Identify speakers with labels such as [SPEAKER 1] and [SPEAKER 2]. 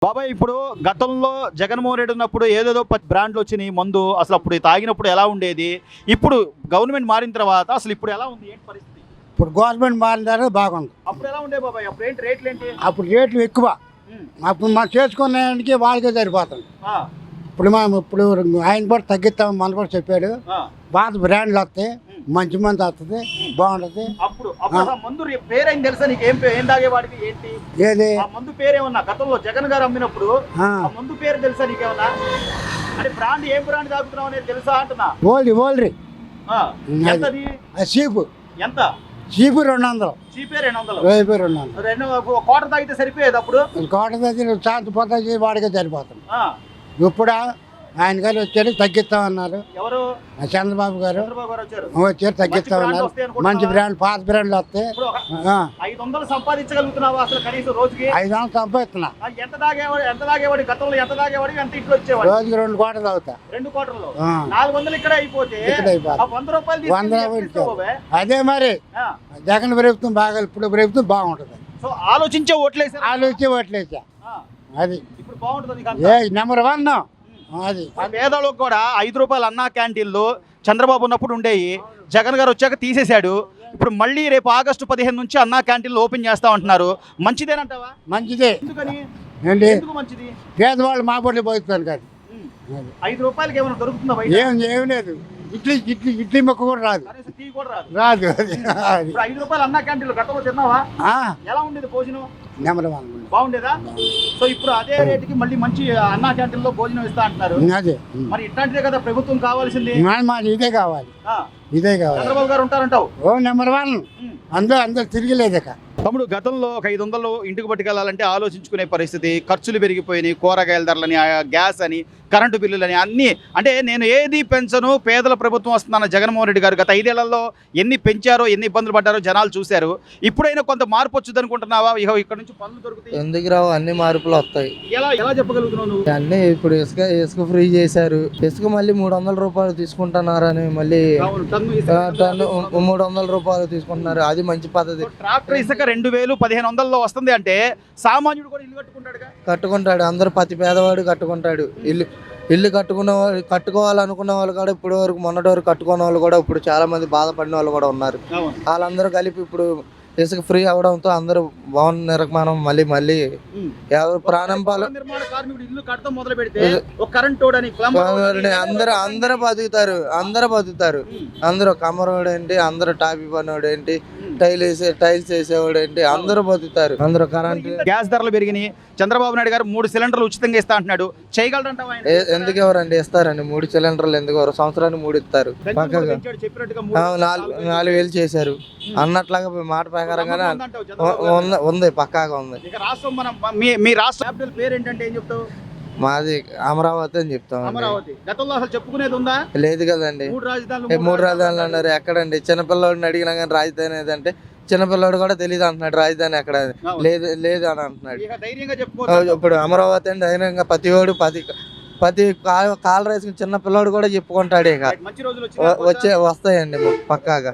[SPEAKER 1] బాబాయ్ ఇప్పుడు గతంలో జగన్మోహన్ రెడ్డి ఉన్నప్పుడు ఏదేదో బ్రాండ్లు వచ్చినాయి మందు అసలు అప్పుడు తాగినప్పుడు ఎలా ఉండేది ఇప్పుడు గవర్నమెంట్ మారిన తర్వాత అసలు ఇప్పుడు ఎలా ఉంది ఏంటి పరిస్థితి
[SPEAKER 2] ఇప్పుడు గవర్నమెంట్ మారిన తర్వాత బాగుంది.
[SPEAKER 1] అప్పుడు ఎలా ఉండే బాబాయ్ అప్పుడు ఏంటి రేట్లు ఏంటి
[SPEAKER 2] అప్పుడు రేట్లు ఎక్కువ. అప్పుడు మనం చేసుకునేదానికి వాళ్ళకే సరిపోతుంది. ఇప్పుడు ఆయన కూడా తగ్గిస్తాం మన కూడా చెప్పాడు. బాగా బ్రాండ్లు వస్తాయి, మంచి మంది వస్తుంది, బాగుంటుంది.
[SPEAKER 1] అప్పుడు మందు పేరేం తెలుసా నీకు? ఏం తాగేవాడికి ఏంటి
[SPEAKER 2] ఏది
[SPEAKER 1] మందు పేరేమన్నా గతంలో జగన్ గారు అమ్మినప్పుడు మందు పేరు తెలుసా నీకేమన్నా? అంటే బ్రాండ్ ఏం బ్రాండ్ తాగుతున్నావు అనేది తెలుసా అంటున్నా.
[SPEAKER 2] ఓల్డ్రీ
[SPEAKER 1] ఎంతది
[SPEAKER 2] చీపు.
[SPEAKER 1] ఎంత
[SPEAKER 2] చీపు 200.
[SPEAKER 1] చీపే 200. రెండు కోట తాగితే సరిపోయేది అప్పుడు.
[SPEAKER 2] కోట దగ్గర శాంతి పోతా వాడికే సరిపోతుంది. ఇప్పుడు ఆయన గారు వచ్చారు తగ్గిస్తామన్నారు.
[SPEAKER 1] ఎవరు?
[SPEAKER 2] చంద్రబాబు గారు వచ్చారు తగ్గిస్తామన్నారు. మంచి బ్రాండ్ పాత బ్రాండ్లు వస్తాయి.
[SPEAKER 1] 500 సంపాదించగలుగుతున్నావా అసలు కనీసం రోజుకి?
[SPEAKER 2] 500 సంపాదిస్తున్నా.
[SPEAKER 1] ఎంత తాగేవాడి గతంలో? ఎంత తాగేవాడి? ఎంత ఇంట్లో వచ్చేవాడు?
[SPEAKER 2] రోజుకి 2 కోటలు తాగుతా.
[SPEAKER 1] 2 కోటలు 400 ఇక్కడ అయిపోతే 100 రూపాయలు.
[SPEAKER 2] అదే మరి జగన్ ప్రభుత్వం బాగా, ఇప్పుడు ప్రభుత్వం బాగుంటుంది.
[SPEAKER 1] సో ఆలోచించే
[SPEAKER 2] ఓట్లేసా అది
[SPEAKER 1] ఇప్పుడు బాగుంటుంది.
[SPEAKER 2] నెంబర్ 1 అది.
[SPEAKER 1] పేదలకు కూడా 5 రూపాయలు అన్నా క్యాంటీన్లు చంద్రబాబు ఉన్నప్పుడు ఉండేవి. జగన్ గారు వచ్చాక తీసేశాడు. ఇప్పుడు మళ్ళీ రేపు ఆగస్టు 15 నుంచి అన్నా క్యాంటీన్లు ఓపెన్ చేస్తా ఉంటున్నారు. మంచిదేనంటావా?
[SPEAKER 2] మంచిదే.
[SPEAKER 1] ఎందుకని?
[SPEAKER 2] ఎందుకు
[SPEAKER 1] మంచిది?
[SPEAKER 2] పేదవాళ్ళు మా బొడ్లు పోతున్నారు కాదు.
[SPEAKER 1] 5 రూపాయలకి ఏమైనా దొరుకుతుందా?
[SPEAKER 2] ఏం లేదు. ఇడ్లీ మొక్క కూడా రాదు.
[SPEAKER 1] టీ కూడా
[SPEAKER 2] రాదు.
[SPEAKER 1] 5 రూపాయలు అన్నా క్యాంటీన్లు గతంలో తిన్నావా? ఎలా ఉండేది భోజనం?
[SPEAKER 2] నెంబర్ 1
[SPEAKER 1] బాగుండేదా? సో ఇప్పుడు అదే రేటుకి మళ్ళీ మంచి అన్నా క్యాంటీన్లో భోజనం ఇస్తా అంటున్నారు.
[SPEAKER 2] అదే
[SPEAKER 1] మరి ఇట్లాంటిదే కదా ప్రభుత్వం కావాల్సింది.
[SPEAKER 2] ఇదే కావాలి.
[SPEAKER 1] చంద్రబాబు గారు ఉంటారంటావు.
[SPEAKER 2] నెంబర్ 1 అందరూ తిరిగిలేదు.
[SPEAKER 1] తమ్ముడు గతంలో ఒక 500 ఇంటికి పట్టుకెళ్ళాలంటే ఆలోచించుకునే పరిస్థితి. ఖర్చులు పెరిగిపోయినాయి. కూరగాయల ధరలని, గ్యాస్ అని, కరెంటు బిల్లులని అన్నీ. అంటే నేను ఏది పెంచను, పేదల ప్రభుత్వం వస్తుందన్న జగన్మోహన్ రెడ్డి గారు గత 5 ఏళ్లలో ఎన్ని పెంచారో, ఎన్ని ఇబ్బందులు పడ్డారో జనాలు చూశారు. ఇప్పుడైనా కొంత మార్పు వచ్చింది అనుకుంటున్నావా? ఇక్కడ నుంచి పనులు దొరుకుతాయి.
[SPEAKER 3] ఎందుకు రావు? అన్ని మార్పులు వస్తాయి.
[SPEAKER 1] ఎలా చెప్పగలుగుతున్నావు నువ్వు?
[SPEAKER 3] అన్ని ఇప్పుడు ఇసుక ఫ్రీ చేశారు. ఇసుక మళ్ళీ 300 రూపాయలు తీసుకుంటున్నారని మళ్ళీ టన్ను 300 రూపాయలు తీసుకుంటున్నారు. అది మంచి పద్ధతి.
[SPEAKER 1] ట్రాక్టర్ ఇసుక 2000 1500లో వస్తుంది అంటే సామాన్యుడు కూడా ఇల్లు
[SPEAKER 3] కట్టుకుంటాడు. అందరూ ప్రతి పేదవాడు కట్టుకుంటాడు. ఇల్లు కట్టుకోవాలనుకున్న వాళ్ళు కూడా ఇప్పుడు వరకు మొన్నటి వరకు కట్టుకున్న వాళ్ళు కూడా ఇప్పుడు చాలా మంది బాధపడిన వాళ్ళు కూడా ఉన్నారు. వాళ్ళందరూ కలిపి ఇప్పుడు ఇసుక ఫ్రీ అవడంతో అందరూ భవన నిర్మాణం మళ్ళీ ఎవరు ప్రాణం పాలు అందరూ బతుకుతారు. అందరూ కమరోడు ఏంటి, అందరూ టాపీ పనోడు ఏంటి, టైల్స్ వేసేవాడు ఏంటి, అందరూ బతుకుతారు. అందరూ కరెంట్.
[SPEAKER 1] గ్యాస్ ధరలు పెరిగినాయి. చంద్రబాబు నాయుడు గారు 3 సిలిండర్లు ఉచితంగా ఇస్తా అంటున్నాడు. చేయగలరంట?
[SPEAKER 3] ఎందుకు ఎవరండి ఇస్తారండి? 3 సిలిండర్లు ఎందుకు ఎవరు? సంవత్సరానికి 3 ఇస్తారు. పక్కగా 4000 చేశారు అన్నట్లాగా మాట ప్రకారంగానే ఉంది. పక్కాగా ఉంది.
[SPEAKER 1] మీ రాష్ట్ర క్యాపిటల్ పేరు ఏంటంటే ఏం చెప్తావు?
[SPEAKER 3] మాది అమరావతి అని చెప్తాం.
[SPEAKER 1] గతంలో అసలు చెప్పుకునేది ఉందా?
[SPEAKER 3] లేదు కదండి. 3 రాజధానులు అన్నారు. ఎక్కడండి? చిన్నపిల్లడిని అడిగినా కానీ రాజధాని ఏదంటే చిన్నపిల్లడు కూడా తెలియదు అంటున్నాడు. రాజధాని ఎక్కడ? లేదు అని అంటున్నాడు. ఇప్పుడు అమరావతి అని ధైర్యంగా ప్రతి కాలు రేసుకుని చిన్న పిల్లోడు కూడా చెప్పుకుంటాడు. ఇక వస్తాయండి పక్కాగా.